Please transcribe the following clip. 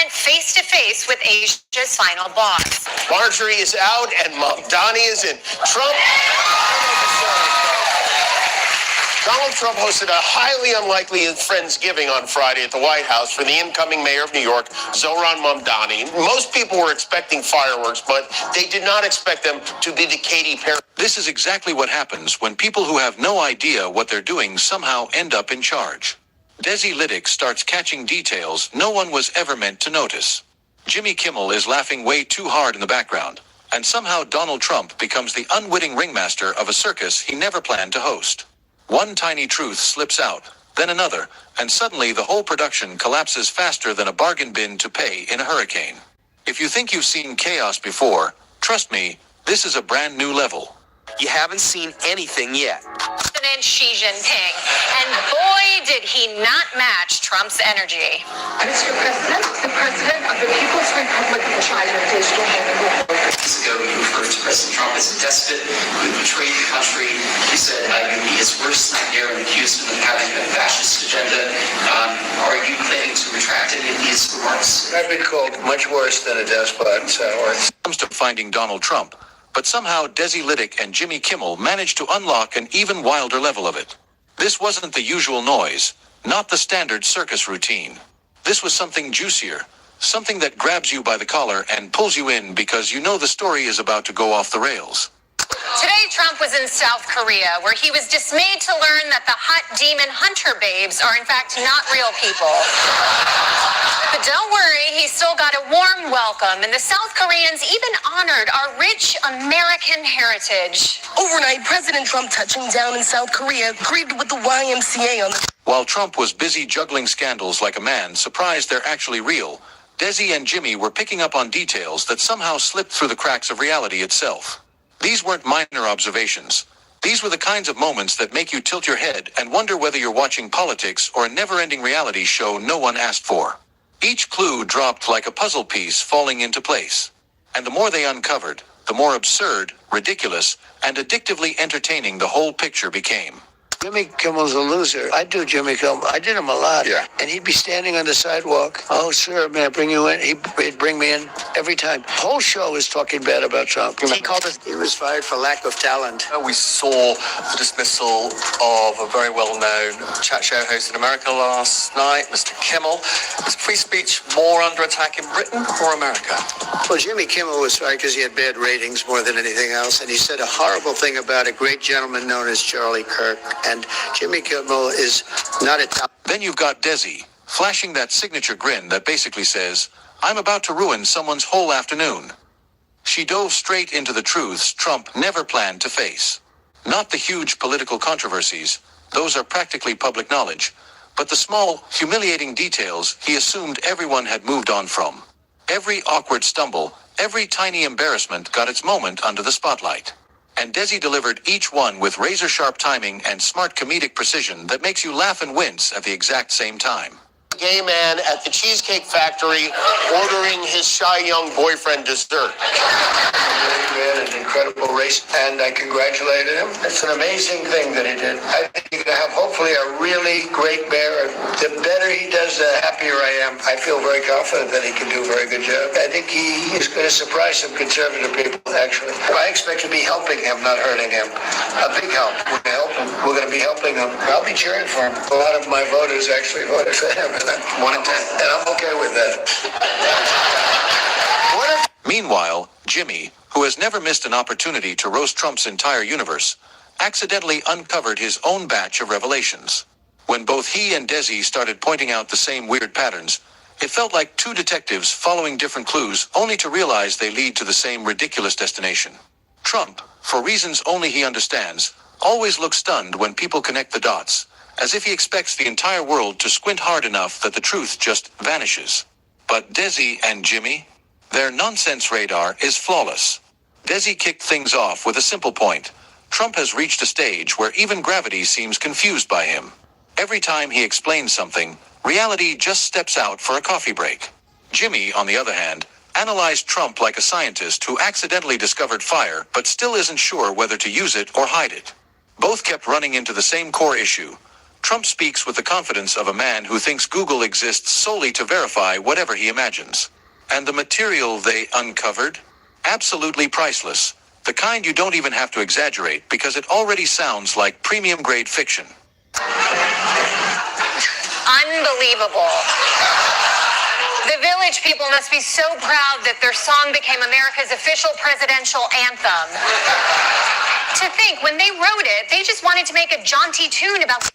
went face-to-face with Asia's final boss. Marjorie is out and Mamdani is in. Donald Trump hosted a highly unlikely Friendsgiving on Friday at the White House for the incoming mayor of New York, Zohran Mamdani. Most people were expecting fireworks, but they did not expect them to be the Katy Perry. This is exactly what happens when people who have no idea what they're doing somehow end up in charge. Desi Lydic starts catching details no one was ever meant to notice. Jimmy Kimmel is laughing way too hard in the background, and somehow Donald Trump becomes the unwitting ringmaster of a circus he never planned to host. One tiny truth slips out, then another, and suddenly the whole production collapses faster than a bargain bin to pay in a hurricane. If you think you've seen chaos before, trust me, this is a brand new level. You haven't seen anything yet. President Xi Jinping, and boy did he not match Trump's energy. Mr. President, the President of the People's Republic of China is joining the Weeks ago, you referred to President Trump as a despot who betrayed the country. You said you'd be his worst nightmare and accused him of having a fascist agenda. Are you planning to retract any of these remarks? I've been called much worse than a despot, so It comes to finding Donald Trump, but somehow Desi Lydic and Jimmy Kimmel managed to unlock an even wilder level of it. This wasn't the usual noise, not the standard circus routine. This was something juicier, something that grabs you by the collar and pulls you in because you know the story is about to go off the rails. Today, Trump was in South Korea, where he was dismayed to learn that the hot demon hunter babes are in fact not real people. But don't worry, he still got a warm welcome, and the South Koreans even honored our rich American heritage. Overnight, President Trump touching down in South Korea, greeted with the YMCA on the... While Trump was busy juggling scandals like a man surprised they're actually real, Desi and Jimmy were picking up on details that somehow slipped through the cracks of reality itself. These weren't minor observations. These were the kinds of moments that make you tilt your head and wonder whether you're watching politics or a never-ending reality show no one asked for. Each clue dropped like a puzzle piece falling into place. And the more they uncovered, the more absurd, ridiculous, and addictively entertaining the whole picture became. Jimmy Kimmel's a loser. I do Jimmy Kimmel. I did him a lot. Yeah. And he'd be standing on the sidewalk. Oh, sir, may I bring you in? He'd bring me in every time. The whole show was talking bad about Trump. He called us. He was fired for lack of talent. We saw the dismissal of a very well-known chat show host in America last night, Mr. Kimmel. Is free speech more under attack in Britain or America? Well, Jimmy Kimmel was fired because he had bad ratings more than anything else. And he said a horrible thing about a great gentleman known as Charlie Kirk. And Jimmy Kimmel is not a top. Then you've got Desi, flashing that signature grin that basically says, I'm about to ruin someone's whole afternoon. She dove straight into the truths Trump never planned to face. Not the huge political controversies, those are practically public knowledge, but the small, humiliating details he assumed everyone had moved on from. Every awkward stumble, every tiny embarrassment got its moment under the spotlight. And Desi delivered each one with razor-sharp timing and smart comedic precision that makes you laugh and wince at the exact same time. Gay man at the Cheesecake Factory ordering his shy young boyfriend dessert. He ran an incredible race, and I congratulated him. It's an amazing thing that he did. I think he's going to have hopefully a really great mayor. The better he does, the happier I am. I feel very confident that he can do a very good job. I think he is going to surprise some conservative people, actually. I expect to be helping him, not hurting him. A big help. We're going to help him. We're going to be helping him. I'll be cheering for him. A lot of my voters actually voted for him. 1 in 10. And I'm okay with that. Meanwhile, Jimmy, who has never missed an opportunity to roast Trump's entire universe, accidentally uncovered his own batch of revelations. When both he and Desi started pointing out the same weird patterns, it felt like two detectives following different clues only to realize they lead to the same ridiculous destination. Trump, for reasons only he understands, always looks stunned when people connect the dots, as if he expects the entire world to squint hard enough that the truth just vanishes. But Desi and Jimmy? Their nonsense radar is flawless. Desi kicked things off with a simple point. Trump has reached a stage where even gravity seems confused by him. Every time he explains something, reality just steps out for a coffee break. Jimmy, on the other hand, analyzed Trump like a scientist who accidentally discovered fire but still isn't sure whether to use it or hide it. Both kept running into the same core issue. Trump speaks with the confidence of a man who thinks Google exists solely to verify whatever he imagines. And the material they uncovered? Absolutely priceless. The kind you don't even have to exaggerate because it already sounds like premium-grade fiction. Unbelievable. The Village people must be so proud that their song became America's official presidential anthem. To think, when they wrote it, they just wanted to make a jaunty tune about